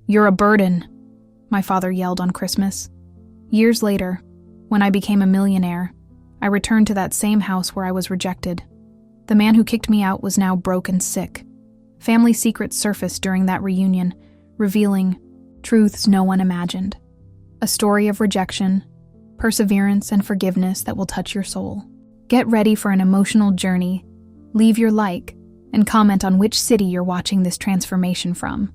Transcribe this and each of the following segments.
"You're a burden," my father yelled on Christmas. Years later, when I became a millionaire, I returned to that same house where I was rejected. The man who kicked me out was now broke and sick. Family secrets surfaced during that reunion, revealing truths no one imagined. A story of rejection, perseverance, and forgiveness that will touch your soul. Get ready for an emotional journey. Leave your like and comment on which city you're watching this transformation from.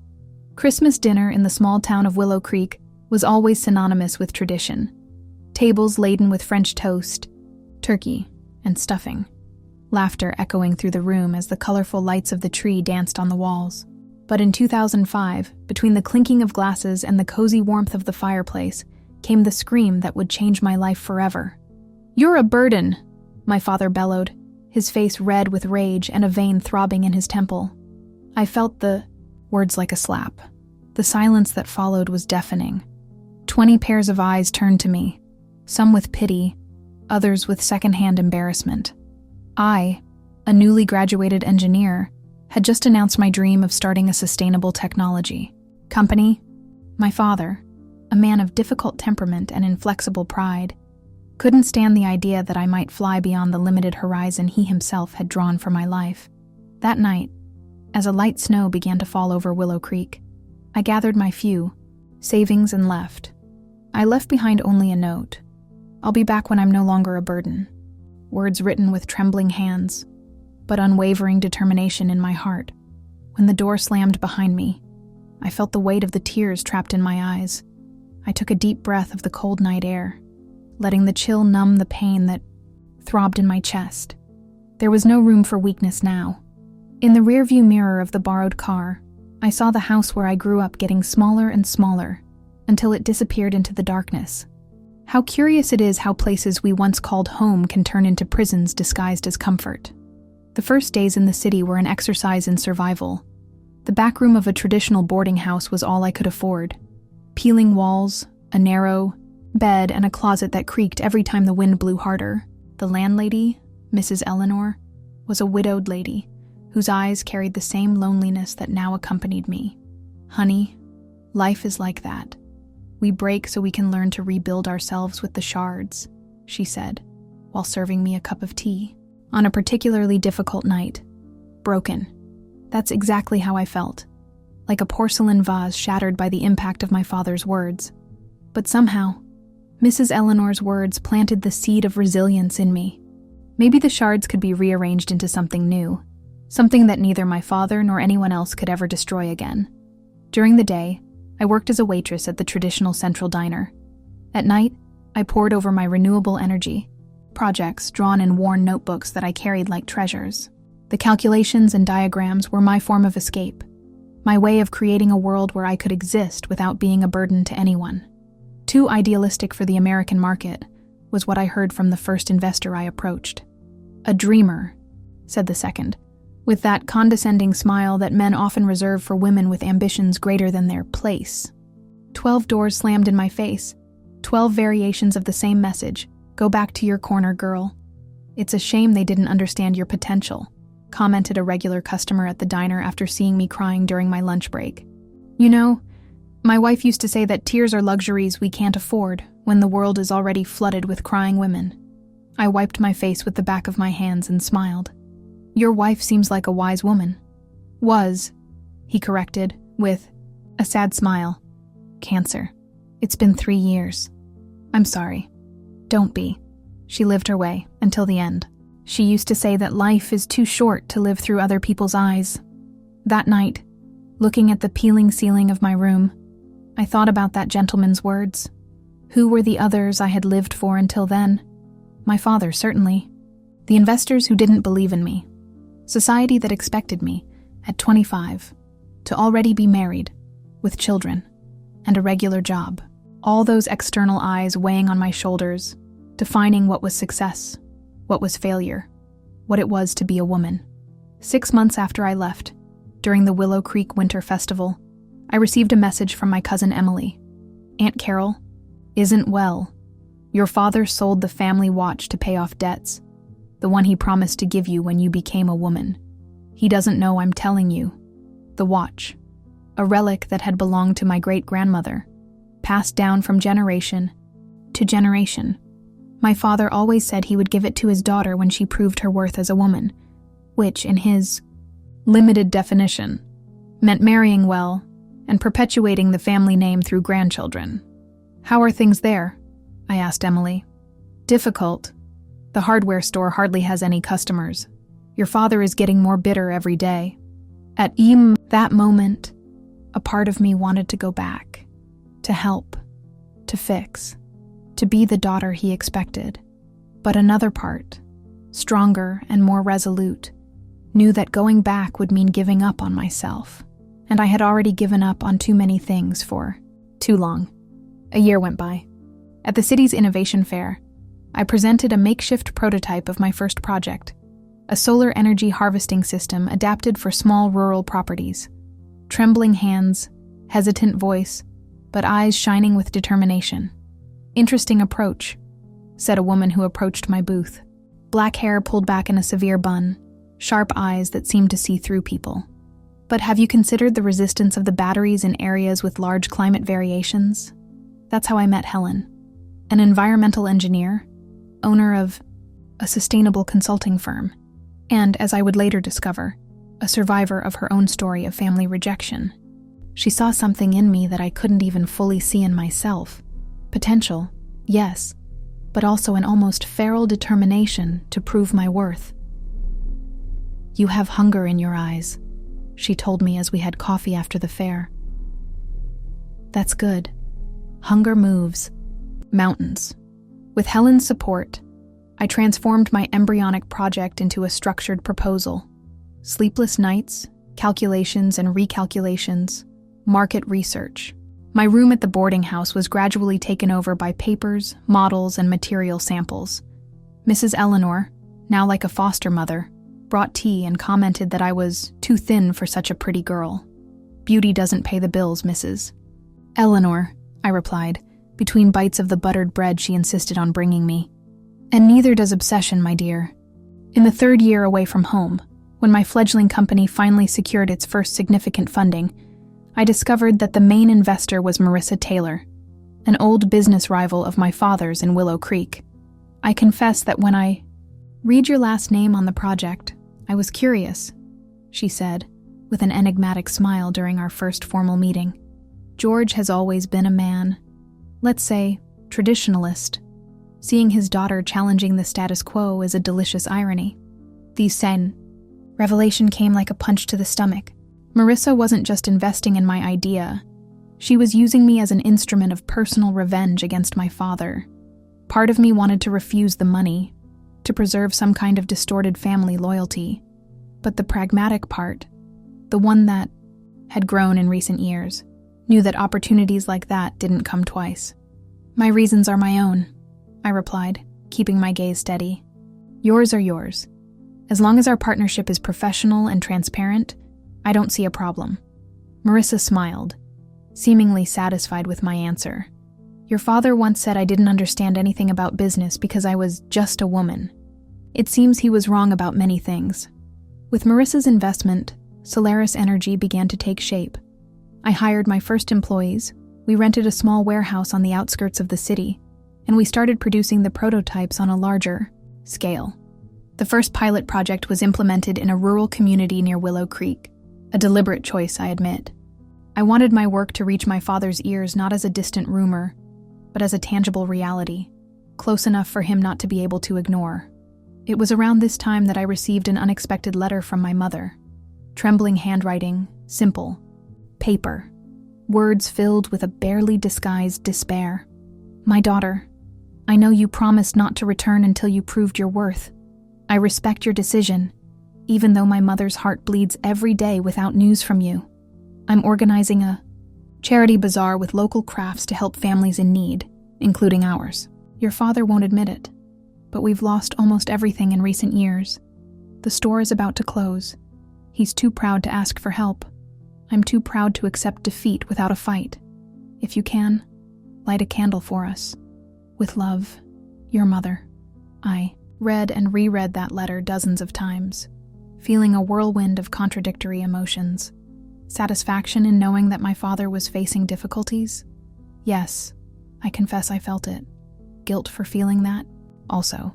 Christmas dinner in the small town of Willow Creek was always synonymous with tradition. Tables laden with French toast, turkey, and stuffing. Laughter echoing through the room as the colorful lights of the tree danced on the walls. But in 2005, between the clinking of glasses and the cozy warmth of the fireplace, came the scream that would change my life forever. "You're a burden," my father bellowed, his face red with rage and a vein throbbing in his temple. I felt the words like a slap. The silence that followed was deafening. 20 pairs of eyes turned to me, some with pity, others with secondhand embarrassment. I, a newly graduated engineer, had just announced my dream of starting a sustainable technology company. My father, a man of difficult temperament and inflexible pride, couldn't stand the idea that I might fly beyond the limited horizon he himself had drawn for my life. That night, as a light snow began to fall over Willow Creek, I gathered my few savings and left. I left behind only a note. "I'll be back when I'm no longer a burden." Words written with trembling hands, but unwavering determination in my heart. When the door slammed behind me, I felt the weight of the tears trapped in my eyes. I took a deep breath of the cold night air, letting the chill numb the pain that throbbed in my chest. There was no room for weakness now. In the rearview mirror of the borrowed car, I saw the house where I grew up getting smaller and smaller, until it disappeared into the darkness. How curious it is how places we once called home can turn into prisons disguised as comfort. The first days in the city were an exercise in survival. The back room of a traditional boarding house was all I could afford. Peeling walls, a narrow bed, and a closet that creaked every time the wind blew harder. The landlady, Mrs. Eleanor, was a widowed lady whose eyes carried the same loneliness that now accompanied me. "Honey, life is like that. We break so we can learn to rebuild ourselves with the shards," she said, while serving me a cup of tea. On a particularly difficult night, broken. That's exactly how I felt, like a porcelain vase shattered by the impact of my father's words. But somehow, Mrs. Eleanor's words planted the seed of resilience in me. Maybe the shards could be rearranged into something new, something that neither my father nor anyone else could ever destroy again. During the day, I worked as a waitress at the traditional central diner. At night, I poured over my renewable energy, projects drawn in worn notebooks that I carried like treasures. The calculations and diagrams were my form of escape, my way of creating a world where I could exist without being a burden to anyone. Too idealistic for the American market was what I heard from the first investor I approached. "A dreamer," said the second, with that condescending smile that men often reserve for women with ambitions greater than their place. 12 doors slammed in my face, 12 variations of the same message: "Go back to your corner, girl." "It's a shame they didn't understand your potential," commented a regular customer at the diner after seeing me crying during my lunch break. "You know, my wife used to say that tears are luxuries we can't afford when the world is already flooded with crying women." I wiped my face with the back of my hands and smiled. "Your wife seems like a wise woman." "Was," he corrected, with a sad smile. "Cancer. It's been 3 years. I'm sorry." "Don't be." She lived her way until the end. She used to say that life is too short to live through other people's eyes. That night, looking at the peeling ceiling of my room, I thought about that gentleman's words. Who were the others I had lived for until then? My father, certainly. The investors who didn't believe in me. Society that expected me, at 25, to already be married, with children, and a regular job. All those external eyes weighing on my shoulders, defining what was success, what was failure, what it was to be a woman. 6 months after I left, during the Willow Creek Winter Festival, I received a message from my cousin Emily. "Aunt Carol isn't well. Your father sold the family watch to pay off debts, the one he promised to give you when you became a woman. He doesn't know I'm telling you. The watch. a relic that had belonged to my great-grandmother, passed down from generation to generation. My father always said he would give it to his daughter when she proved her worth as a woman, which, in his limited definition, meant marrying well and perpetuating the family name through grandchildren. "How are things there?" I asked Emily. "Difficult. The hardware store hardly has any customers. Your father is getting more bitter every day." At that moment, a part of me wanted to go back, to help, to fix, to be the daughter he expected. But another part, stronger and more resolute, knew that going back would mean giving up on myself. And I had already given up on too many things for too long. A year went by. At the city's innovation fair, I presented a makeshift prototype of my first project, a solar energy harvesting system adapted for small rural properties. Trembling hands, hesitant voice, but eyes shining with determination. "Interesting approach," said a woman who approached my booth. Black hair pulled back in a severe bun, sharp eyes that seemed to see through people. "But have you considered the resistance of the batteries in areas with large climate variations?" That's how I met Helen, an environmental engineer, owner of a sustainable consulting firm, and, as I would later discover, a survivor of her own story of family rejection. She saw something in me that I couldn't even fully see in myself. Potential, yes, but also an almost feral determination to prove my worth. "You have hunger in your eyes," she told me as we had coffee after the fair. "That's good. Hunger moves mountains." With Helen's support, I transformed my embryonic project into a structured proposal. Sleepless nights, calculations and recalculations, market research. My room at the boarding house was gradually taken over by papers, models, and material samples. Mrs. Eleanor, now like a foster mother, brought tea and commented that I was too thin for such a pretty girl. "Beauty doesn't pay the bills, Mrs. Eleanor," I replied, between bites of the buttered bread she insisted on bringing me. "And neither does obsession, my dear." In the third year away from home, when my fledgling company finally secured its first significant funding, I discovered that the main investor was Marissa Taylor, an old business rival of my father's in Willow Creek. I confess that when I read your last name on the project, I was curious, she said, with an enigmatic smile during our first formal meeting. George has always been a man, let's say, traditionalist. Seeing his daughter challenging the status quo is a delicious irony. Revelation came like a punch to the stomach. Marissa wasn't just investing in my idea. She was using me as an instrument of personal revenge against my father. Part of me wanted to refuse the money, to preserve some kind of distorted family loyalty. But the pragmatic part, the one that had grown in recent years, knew that opportunities like that didn't come twice. "My reasons are my own," I replied, keeping my gaze steady. "Yours are yours. As long as our partnership is professional and transparent, I don't see a problem." Marissa smiled, seemingly satisfied with my answer. "Your father once said I didn't understand anything about business because I was just a woman. It seems he was wrong about many things." With Marissa's investment, Solaris Energy began to take shape. I hired my first employees, we rented a small warehouse on the outskirts of the city, and we started producing the prototypes on a larger scale. The first pilot project was implemented in a rural community near Willow Creek, a deliberate choice, I admit. I wanted my work to reach my father's ears not as a distant rumor, but as a tangible reality, close enough for him not to be able to ignore. It was around this time that I received an unexpected letter from my mother. Trembling handwriting, simple. Paper. Words filled with a barely disguised despair. "My daughter, I know you promised not to return until you proved your worth. I respect your decision, even though my mother's heart bleeds every day without news from you. I'm organizing a charity bazaar with local crafts to help families in need, including ours. Your father won't admit it, but we've lost almost everything in recent years. The store is about to close. He's too proud to ask for help. I'm too proud to accept defeat without a fight. If you can, light a candle for us. With love, your mother." I read and reread that letter dozens of times, feeling a whirlwind of contradictory emotions. Satisfaction in knowing that my father was facing difficulties? Yes, I confess I felt it. Guilt for feeling that? Also.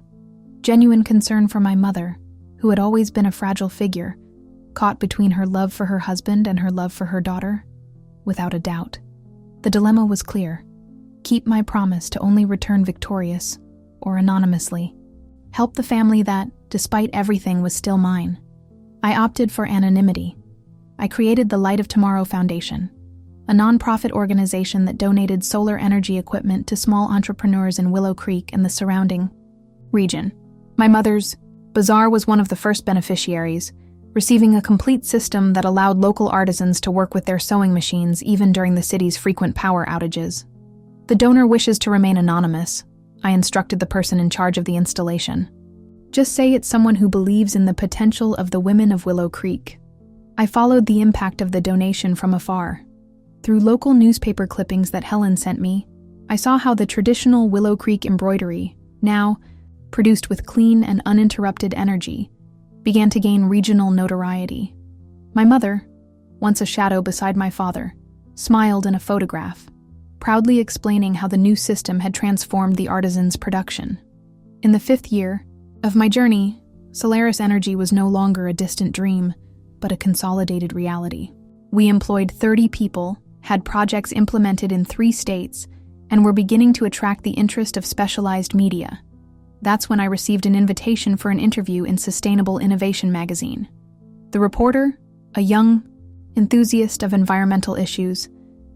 Genuine concern for my mother, who had always been a fragile figure, caught between her love for her husband and her love for her daughter? Without a doubt. The dilemma was clear. Keep my promise to only return victorious, or anonymously. Help the family that, despite everything, was still mine. I opted for anonymity. I created the Light of Tomorrow Foundation, a nonprofit organization that donated solar energy equipment to small entrepreneurs in Willow Creek and the surrounding region. My mother's bazaar was one of the first beneficiaries, receiving a complete system that allowed local artisans to work with their sewing machines even during the city's frequent power outages. The donor wishes to remain anonymous, I instructed the person in charge of the installation. Just say it's someone who believes in the potential of the women of Willow Creek. I followed the impact of the donation from afar. Through local newspaper clippings that Helen sent me, I saw how the traditional Willow Creek embroidery, now produced with clean and uninterrupted energy, began to gain regional notoriety. My mother, once a shadow beside my father, smiled in a photograph, proudly explaining how the new system had transformed the artisan's production. In the 5th year of my journey, Solaris Energy was no longer a distant dream, but a consolidated reality. We employed 30 people, had projects implemented in 3 states, and were beginning to attract the interest of specialized media. That's when I received an invitation for an interview in Sustainable Innovation magazine. The reporter, a young enthusiast of environmental issues,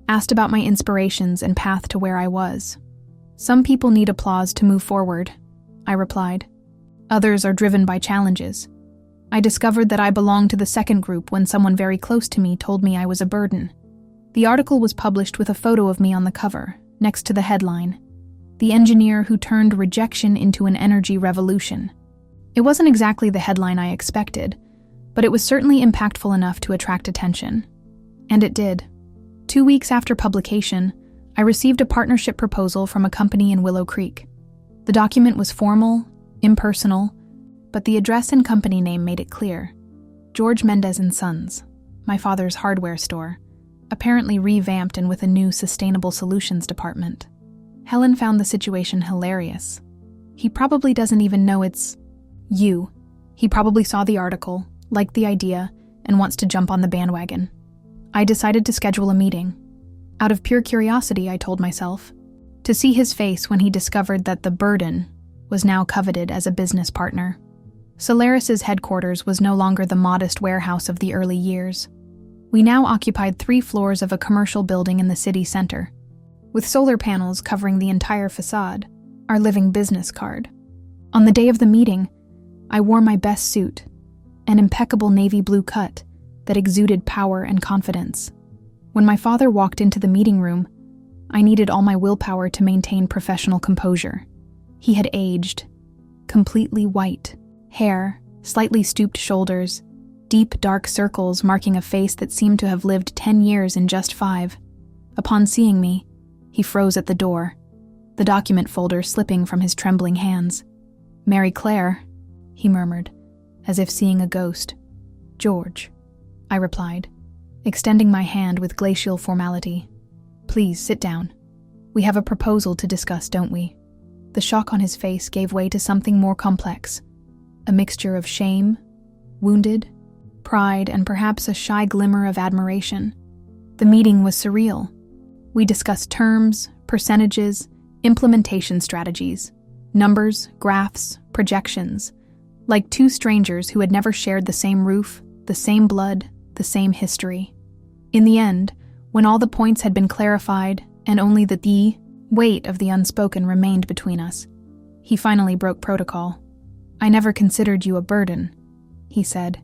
asked about my inspirations and path to where I was. Some people need applause to move forward, I replied. Others are driven by challenges. I discovered that I belonged to the second group when someone very close to me told me I was a burden. The article was published with a photo of me on the cover, next to the headline, "The Engineer Who Turned Rejection into an Energy Revolution." It wasn't exactly the headline I expected, but it was certainly impactful enough to attract attention. And it did. 2 weeks after publication, I received a partnership proposal from a company in Willow Creek. The document was formal, impersonal, but the address and company name made it clear. George Mendez & Sons, my father's hardware store, apparently revamped and with a new sustainable solutions department. Helen found the situation hilarious. He probably doesn't even know it's you. He probably saw the article, liked the idea, and wants to jump on the bandwagon. I decided to schedule a meeting. Out of pure curiosity, I told myself, to see his face when he discovered that the burden was now coveted as a business partner. Solaris's headquarters was no longer the modest warehouse of the early years. We now occupied 3 floors of a commercial building in the city center, with solar panels covering the entire facade, our living business card. On the day of the meeting, I wore my best suit, an impeccable navy blue cut that exuded power and confidence. When my father walked into the meeting room, I needed all my willpower to maintain professional composure. He had aged, completely white, hair, slightly stooped shoulders, deep dark circles marking a face that seemed to have lived 10 years in just 5. Upon seeing me, he froze at the door, the document folder slipping from his trembling hands. "Mary Claire," he murmured, as if seeing a ghost. "George," I replied, extending my hand with glacial formality. "Please sit down. We have a proposal to discuss, don't we?" The shock on his face gave way to something more complex, a mixture of shame, wounded, pride, and perhaps a shy glimmer of admiration. The meeting was surreal. We discussed terms, percentages, implementation strategies, numbers, graphs, projections, like 2 strangers who had never shared the same roof, the same blood, the same history. In the end, when all the points had been clarified and only the weight of the unspoken remained between us, he finally broke protocol. "I never considered you a burden," he said,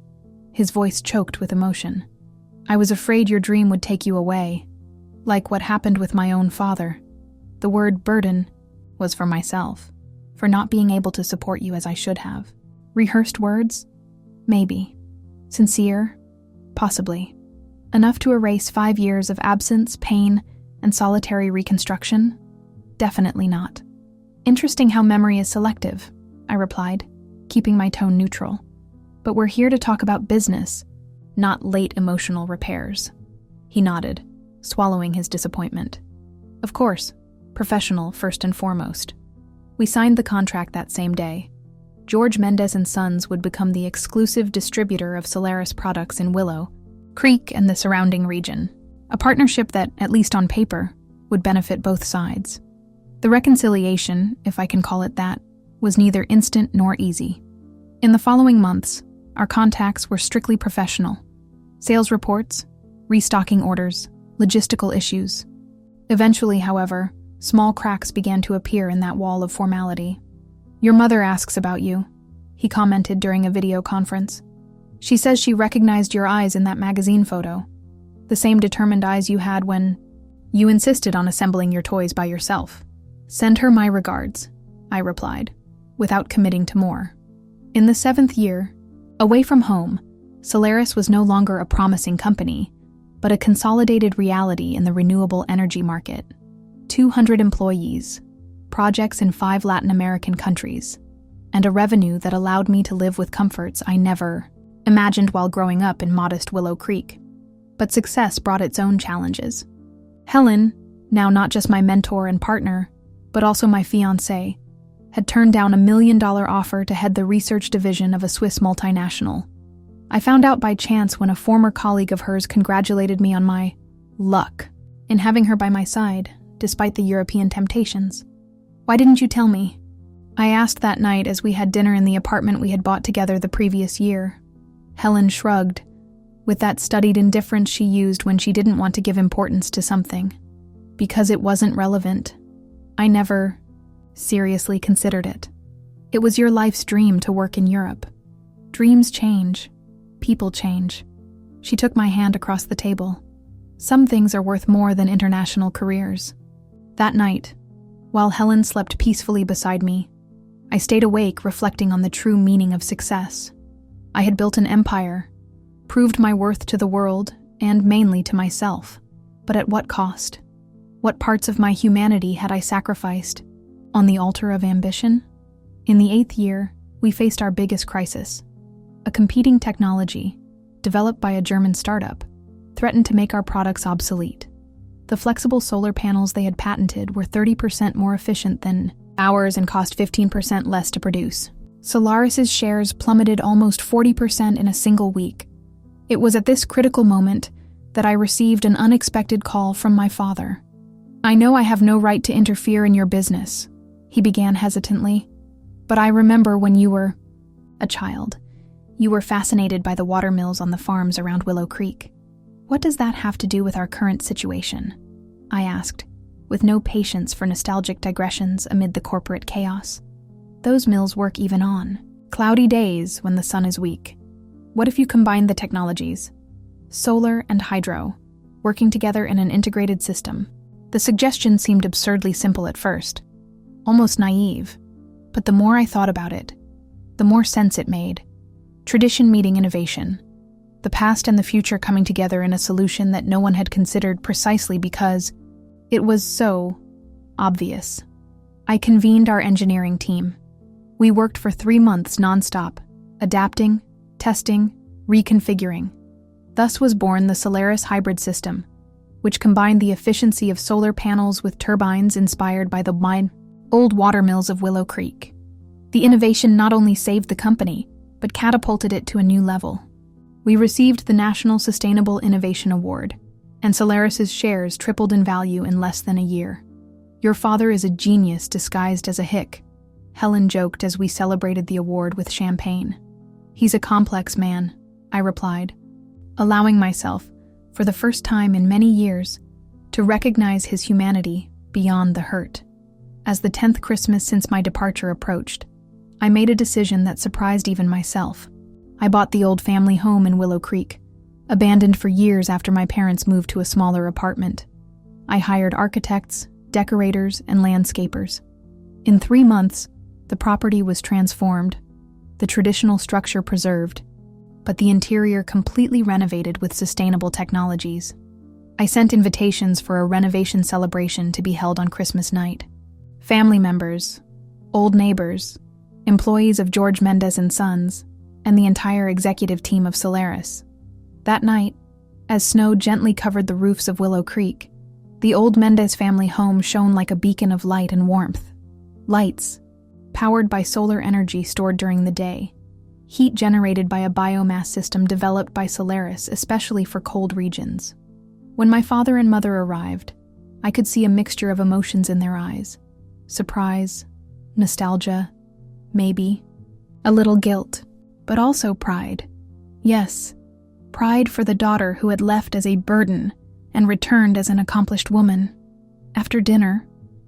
his voice choked with emotion. "I was afraid your dream would take you away, like what happened with my own father. The word burden was for myself, for not being able to support you as I should have. Rehearsed words? Maybe. Sincere? Possibly. Enough to erase 5 years of absence, pain, and solitary reconstruction? Definitely not. Interesting how memory is selective, I replied, keeping my tone neutral. But we're here to talk about business, not late emotional repairs. He nodded, swallowing his disappointment. Of course, professional first and foremost. We signed the contract that same day. George Mendez and Sons would become the exclusive distributor of Solaris products in Willow Creek and the surrounding region, a partnership that, at least on paper, would benefit both sides. The reconciliation, if I can call it that, was neither instant nor easy. In the following months, our contacts were strictly professional. Sales reports, restocking orders, logistical issues. Eventually, however, small cracks began to appear in that wall of formality. "Your mother asks about you," he commented during a video conference. "She says she recognized your eyes in that magazine photo. The same determined eyes you had when you insisted on assembling your toys by yourself. Send her my regards," I replied, without committing to more. In the 7th year, away from home, Solaris was no longer a promising company, but a consolidated reality in the renewable energy market. 200 employees, projects in 5 Latin American countries, and a revenue that allowed me to live with comforts I never imagined while growing up in modest Willow Creek. But success brought its own challenges. Helen, now not just my mentor and partner, but also my fiancé, had turned down $1 million offer to head the research division of a Swiss multinational. I found out by chance when a former colleague of hers congratulated me on my luck in having her by my side, despite the European temptations. "Why didn't you tell me?" I asked that night as we had dinner in the apartment we had bought together the previous year. Helen shrugged, with that studied indifference she used when she didn't want to give importance to something. "Because it wasn't relevant. I never seriously considered it. It was your life's dream to work in Europe. Dreams change. People change." She took my hand across the table. "Some things are worth more than international careers." That night, while Helen slept peacefully beside me, I stayed awake reflecting on the true meaning of success. I had built an empire, proved my worth to the world, and mainly to myself. But at what cost? What parts of my humanity had I sacrificed on the altar of ambition? In the 8th year, we faced our biggest crisis. A competing technology, developed by a German startup, threatened to make our products obsolete. The flexible solar panels they had patented were 30% more efficient than ours and cost 15% less to produce. Solaris's shares plummeted almost 40% in a single week. It was at this critical moment that I received an unexpected call from my father. "I know I have no right to interfere in your business," he began hesitantly, "but I remember when you were a child. You were fascinated by the water mills on the farms around Willow Creek. What does that have to do with our current situation?" I asked, with no patience for nostalgic digressions amid the corporate chaos. "Those mills work even on cloudy days when the sun is weak. What if you combine the technologies, solar and hydro, working together in an integrated system?" The suggestion seemed absurdly simple at first, almost naive, but the more I thought about it, the more sense it made. Tradition meeting innovation, the past and the future coming together in a solution that no one had considered precisely because it was so obvious. I convened our engineering team. We worked for 3 months nonstop, adapting, testing, reconfiguring. Thus was born the Solaris hybrid system, which combined the efficiency of solar panels with turbines inspired by the old water mills of Willow Creek. The innovation not only saved the company, but catapulted it to a new level. We received the National Sustainable Innovation Award, and Solaris's shares tripled in value in less than a year. "Your father is a genius disguised as a hick," Helen joked as we celebrated the award with champagne. "He's a complex man," I replied, allowing myself, for the first time in many years, to recognize his humanity beyond the hurt. As the 10th Christmas since my departure approached, I made a decision that surprised even myself. I bought the old family home in Willow Creek, abandoned for years after my parents moved to a smaller apartment. I hired architects, decorators, and landscapers. In 3 months, the property was transformed, the traditional structure preserved, but the interior completely renovated with sustainable technologies. I sent invitations for a renovation celebration to be held on Christmas night. Family members, old neighbors, employees of George Mendez and Sons, and the entire executive team of Solaris. That night, As snow gently covered the roofs of Willow Creek, the old Mendez family home shone like a beacon of light and warmth. Lights, powered by solar energy stored during the day. Heat generated by a biomass system developed by Solaris especially for cold regions. When my father and mother arrived, I could see a mixture of emotions in their eyes. Surprise, nostalgia, maybe, a little guilt, but also pride. Yes, pride for the daughter who had left as a burden and returned as an accomplished woman. After dinner,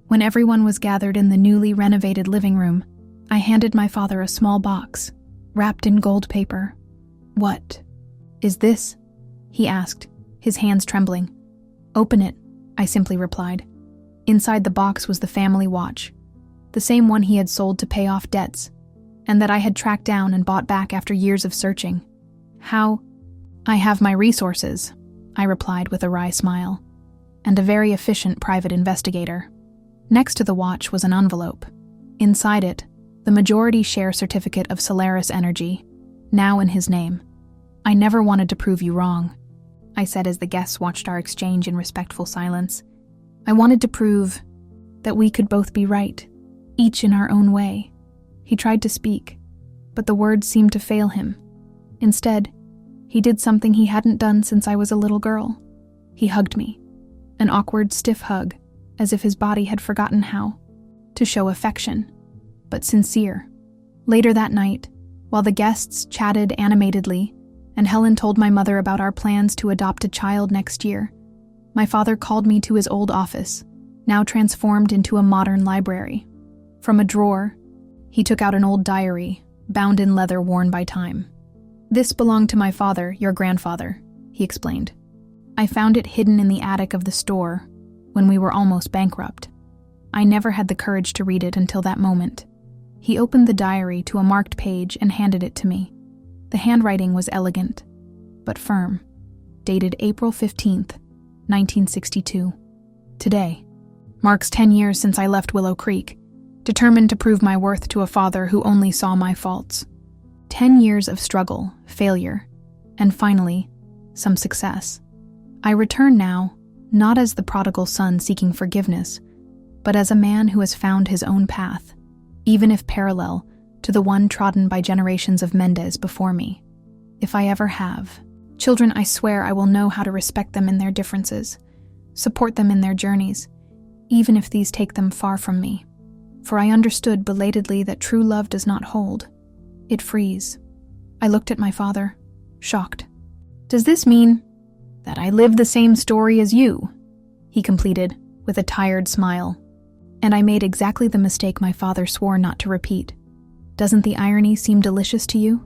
when everyone was gathered in the newly renovated living room, I handed my father a small box, wrapped in gold paper. "What is this?" he asked, his hands trembling. "Open it," I simply replied. Inside the box was the family watch, the same one he had sold to pay off debts, and that I had tracked down and bought back after years of searching. "How?" "I have my resources," I replied with a wry smile, "and a very efficient private investigator." Next to the watch was an envelope. Inside it, the majority share certificate of Solaris Energy, now in his name. "I never wanted to prove you wrong," I said as the guests watched our exchange in respectful silence. "I wanted to prove that we could both be right, each in our own way." He tried to speak, but the words seemed to fail him. Instead, he did something he hadn't done since I was a little girl. He hugged me, an awkward, stiff hug, as if his body had forgotten how to show affection, but sincere. Later that night, while the guests chatted animatedly, and Helen told my mother about our plans to adopt a child next year, my father called me to his old office, now transformed into a modern library. From a drawer, he took out an old diary, bound in leather worn by time. "This belonged to my father, your grandfather," he explained. "I found it hidden in the attic of the store when we were almost bankrupt. I never had the courage to read it until that moment." He opened the diary to a marked page and handed it to me. The handwriting was elegant, but firm, dated April 15th, 1962. "Today marks 10 years since I left Willow Creek, determined to prove my worth to a father who only saw my faults. 10 years of struggle, failure, and finally, some success. I return now, not as the prodigal son seeking forgiveness, but as a man who has found his own path, even if parallel to the one trodden by generations of Mendez before me. If I ever have children, I swear I will know how to respect them in their differences, support them in their journeys, even if these take them far from me. For I understood belatedly that true love does not hold. It frees." I looked at my father, shocked. "Does this mean that I live the same story as you?" he completed, with a tired smile. And I made exactly the mistake my father swore not to repeat. "Doesn't the irony seem delicious to you?"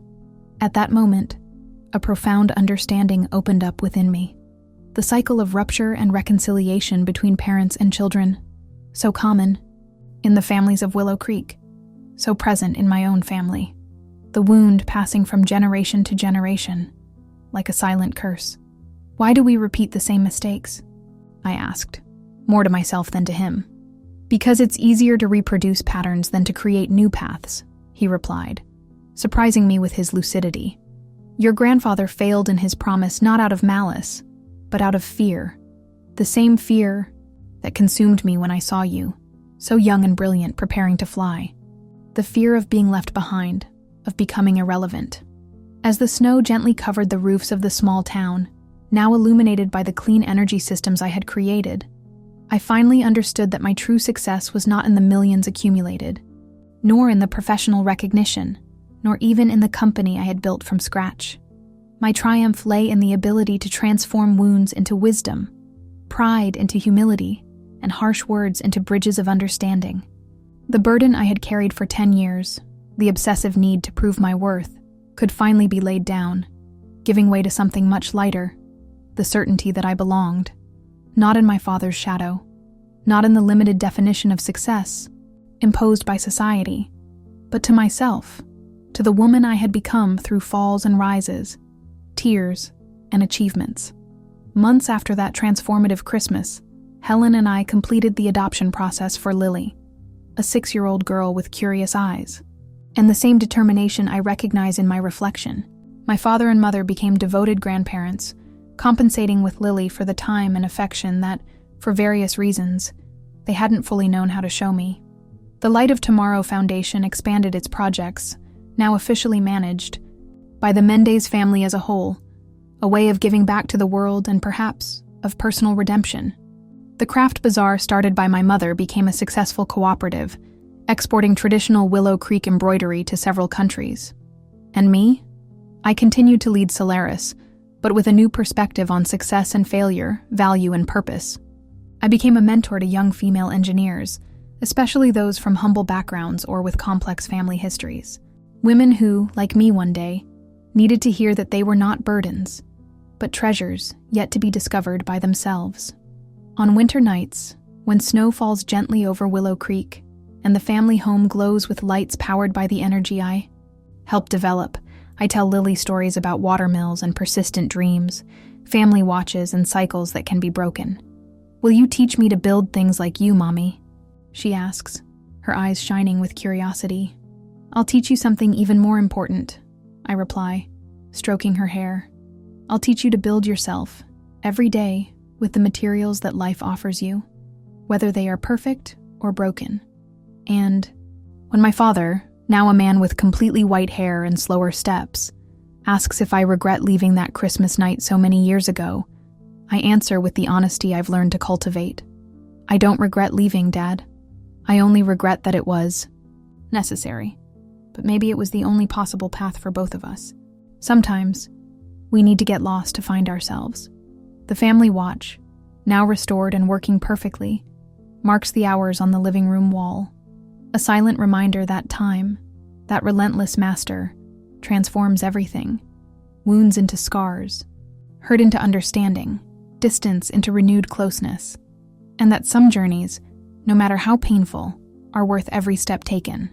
At that moment, a profound understanding opened up within me. The cycle of rupture and reconciliation between parents and children, so common in the families of Willow Creek, so present in my own family. The wound passing from generation to generation, like a silent curse. "Why do we repeat the same mistakes?" I asked, more to myself than to him. "Because it's easier to reproduce patterns than to create new paths," he replied, surprising me with his lucidity. "Your grandfather failed in his promise not out of malice, but out of fear. The same fear that consumed me when I saw you, so young and brilliant, preparing to fly. The fear of being left behind, of becoming irrelevant." As the snow gently covered the roofs of the small town, now illuminated by the clean energy systems I had created, I finally understood that my true success was not in the millions accumulated, nor in the professional recognition, nor even in the company I had built from scratch. My triumph lay in the ability to transform wounds into wisdom, pride into humility, and harsh words into bridges of understanding. The burden I had carried for 10 years, the obsessive need to prove my worth, could finally be laid down, giving way to something much lighter, the certainty that I belonged, not in my father's shadow, not in the limited definition of success imposed by society, but to myself, to the woman I had become through falls and rises, tears and achievements. Months after that transformative Christmas, Helen and I completed the adoption process for Lily, a 6-year-old girl with curious eyes, and the same determination I recognize in my reflection. My father and mother became devoted grandparents compensating with Lily for the time and affection that, for various reasons, they hadn't fully known how to show me. The Light of Tomorrow Foundation expanded its projects, now officially managed by the Mendez family as a whole, a way of giving back to the world and perhaps of personal redemption. The craft bazaar started by my mother became a successful cooperative, exporting traditional Willow Creek embroidery to several countries. And me? I continued to lead Solaris, but with a new perspective on success and failure, value and purpose. I became a mentor to young female engineers, especially those from humble backgrounds or with complex family histories. Women who, like me one day, needed to hear that they were not burdens, but treasures yet to be discovered by themselves. On winter nights, when snow falls gently over Willow Creek and the family home glows with lights powered by the energy I helped develop, I tell Lily stories about watermills and persistent dreams, family watches and cycles that can be broken. "Will you teach me to build things like you, Mommy?" she asks, her eyes shining with curiosity. "I'll teach you something even more important," I reply, stroking her hair. "I'll teach you to build yourself, every day, with the materials that life offers you, whether they are perfect or broken." And when my father, now a man with completely white hair and slower steps, asks if I regret leaving that Christmas night so many years ago, I answer with the honesty I've learned to cultivate. "I don't regret leaving, Dad. I only regret that it was necessary. But maybe it was the only possible path for both of us. Sometimes, we need to get lost to find ourselves." The family watch, now restored and working perfectly, marks the hours on the living room wall, a silent reminder that time, that relentless master, transforms everything, wounds into scars, hurt into understanding, distance into renewed closeness, and that some journeys, no matter how painful, are worth every step taken.